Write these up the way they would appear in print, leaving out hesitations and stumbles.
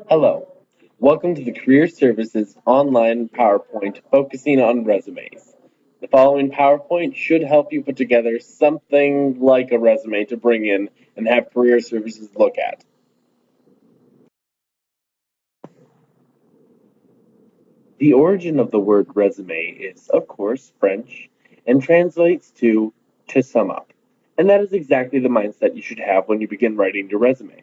Hello, welcome to the Career Services online PowerPoint focusing on resumes. The following PowerPoint should help you put together something like a resume to bring in and have Career Services look at. The origin of the word resume is, of course, French and translates to sum up. And that is exactly the mindset you should have when you begin writing your resume.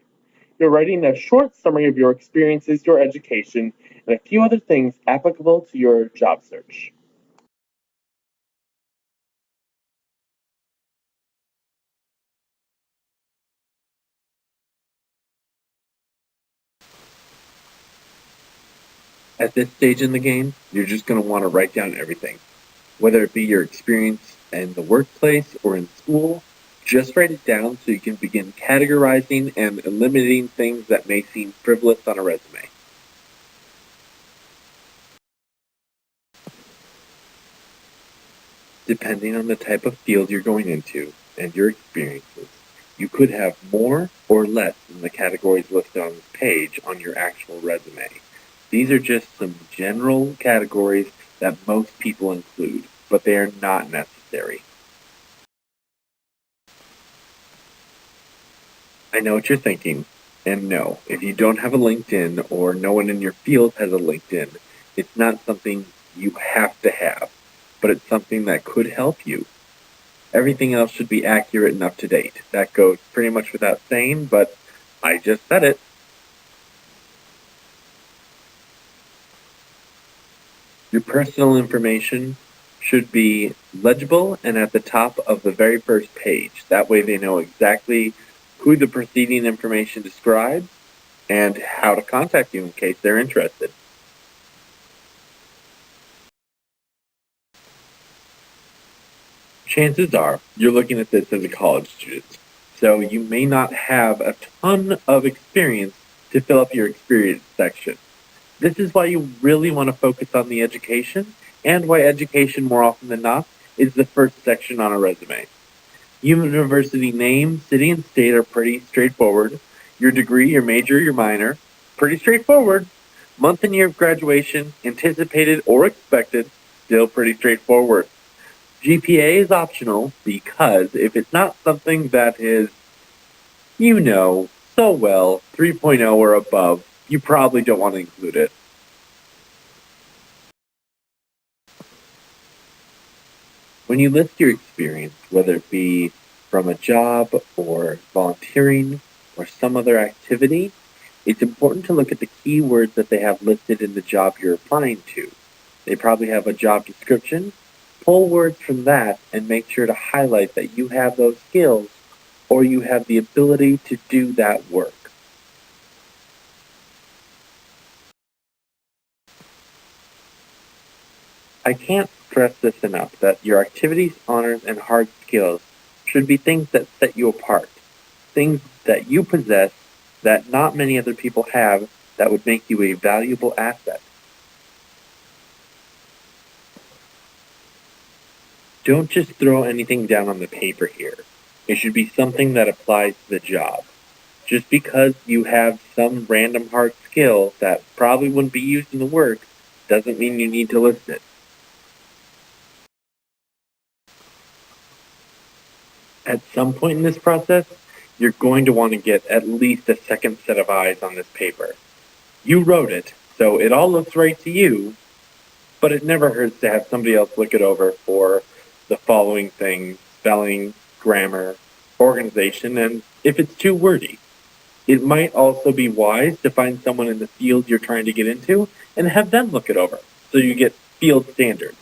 You're writing a short summary of your experiences, your education, and a few other things applicable to your job search. At this stage in the game, you're just going to want to write down everything. Whether it be your experience in the workplace or in school, just write it down so you can begin categorizing and eliminating things that may seem frivolous on a resume. Depending on the type of field you're going into and your experiences, you could have more or less than the categories listed on this page on your actual resume. These are just some general categories that most people include, but they are not necessary. I know what you're thinking, and no, if you don't have a LinkedIn or no one in your field has a LinkedIn, it's not something you have to have, but it's something that could help you. Everything else should be accurate and up to date. That goes pretty much without saying, but I just said it. Your personal information should be legible and at the top of the very first page. That way they know exactly who the preceding information describes and how to contact you in case they're interested. Chances are you're looking at this as a college student, so you may not have a ton of experience to fill up your experience section. This is why you really want to focus on the education, and why education, more often than not, is the first section on a resume. University name, city, and state are pretty straightforward. Your degree, your major, your minor, pretty straightforward. Month and year of graduation, anticipated or expected, still pretty straightforward. GPA is optional because if it's not something that is, so well, 3.0 or above, you probably don't want to include it. When you list your experience, whether it be from a job or volunteering or some other activity, it's important to look at the keywords that they have listed in the job you're applying to. They probably have a job description. Pull words from that and make sure to highlight that you have those skills or you have the ability to do that work. I can't stress this enough that your activities, honors, and hard skills should be things that set you apart, things that you possess that not many other people have that would make you a valuable asset. Don't just throw anything down on the paper here. It should be something that applies to the job. Just because you have some random hard skill that probably wouldn't be used in the work doesn't mean you need to list it. At some point in this process, you're going to want to get at least a second set of eyes on this paper. You wrote it, so it all looks right to you, but it never hurts to have somebody else look it over for the following things: spelling, grammar, organization, and if it's too wordy. It might also be wise to find someone in the field you're trying to get into and have them look it over so you get field standards.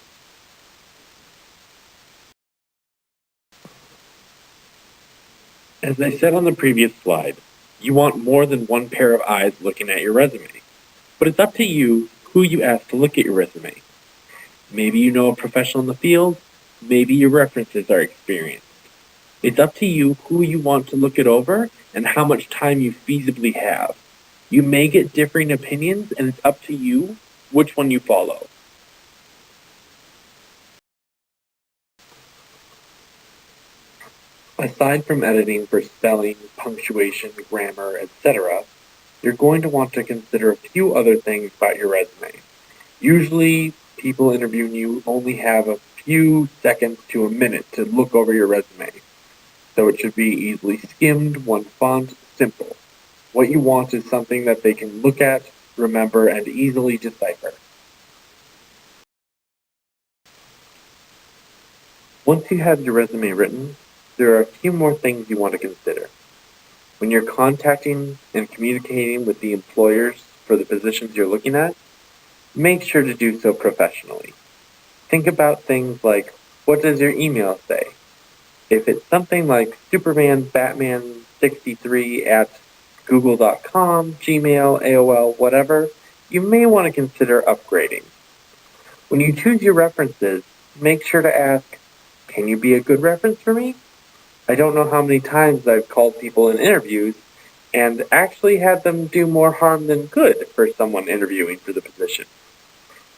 As I said on the previous slide, you want more than one pair of eyes looking at your resume, but it's up to you who you ask to look at your resume. Maybe you know a professional in the field, maybe your references are experienced. It's up to you who you want to look it over and how much time you feasibly have. You may get differing opinions, and it's up to you which one you follow. Aside from editing for spelling, punctuation, grammar, etc., you're going to want to consider a few other things about your resume. Usually, people interviewing you only have a few seconds to a minute to look over your resume, so it should be easily skimmed, one font, simple. What you want is something that they can look at, remember, and easily decipher. Once you have your resume written, there are a few more things you want to consider. When you're contacting and communicating with the employers for the positions you're looking at, make sure to do so professionally. Think about things like, what does your email say? If it's something like supermanbatman63 at google.com, Gmail, AOL, whatever, you may want to consider upgrading. When you choose your references, make sure to ask, can you be a good reference for me? I don't know how many times I've called people in interviews and actually had them do more harm than good for someone interviewing for the position.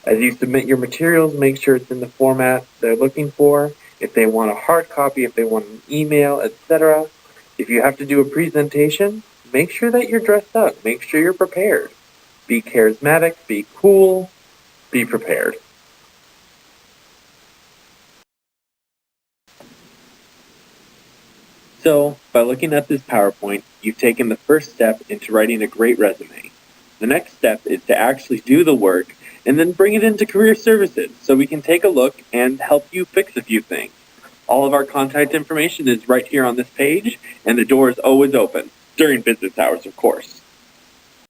As you submit your materials, make sure it's in the format they're looking for. If they want a hard copy, if they want an email, etc. If you have to do a presentation, make sure that you're dressed up. Make sure you're prepared. Be charismatic, be cool, be prepared. So, by looking at this PowerPoint, you've taken the first step into writing a great resume. The next step is to actually do the work and then bring it into Career Services so we can take a look and help you fix a few things. All of our contact information is right here on this page, and the door is always open, during business hours, of course.